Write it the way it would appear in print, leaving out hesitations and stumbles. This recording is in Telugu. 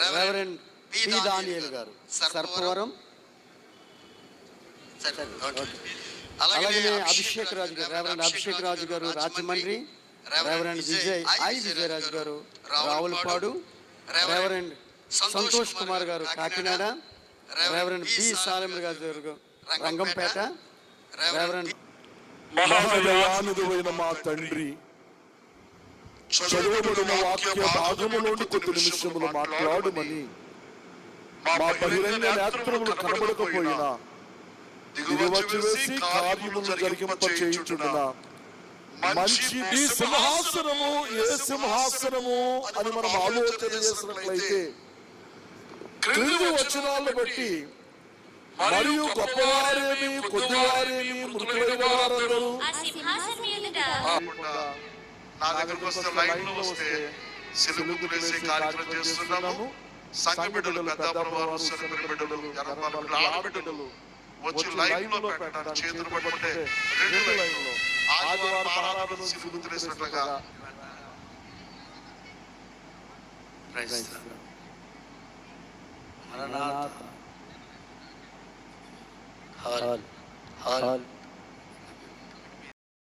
రెవరెండ్ పి దానియేల్ గారు సర్పవరం, అలాగే అభిషేక్ రాజు గారు, రెవరెండ్ అభిషేక్ రాజు గారు రాజమండ్రి, రెవరెండ్ విజయరాజు గారు రావులపాడు, రెవరెండ్ సంతోష్ కుమార్ గారు కాకినాడ, రెవరెండ్ బి సాలెం గారు రంగంపేట, రెవరెండ్ మహాదయానిధువైన మా తండ్రి, చదువుబడిన వాక్య భాగములోని కొద్ది నిమిషములు మాట్లాడమని మా బహిరంగ నేత్రములు కనబడకపోయినా దిగువచ్చి వేసి కార్యములు జరిగింప చేయుచున్న మంచి ఈ సింహాసనము ఏ సింహాసనము అని మనం ఆలోచన చేసినట్లయితే క్రింది వచనాలను బట్టి మరియు గొప్పవారేమి కొద్దివారేమి మృతులైన వారందరూ నా దగ్గరకు వస్తే లైన్ లో వస్తే సిలుగులు వేసే కార్యక్రమం చేస్తున్నాము. సంఘ బిడ్డలు, పెద్దాపురం వారు, సరిపడి బిడ్డలు, జనపాలు, ఆడబిడ్డలు వచ్చి లైన్ లో పెట్టడానికి చేతులు పట్టుకుంటే 2 లైన్లో ఆదివారం ఆరాధన సిలుగులు వేసినట్లుగా హాల్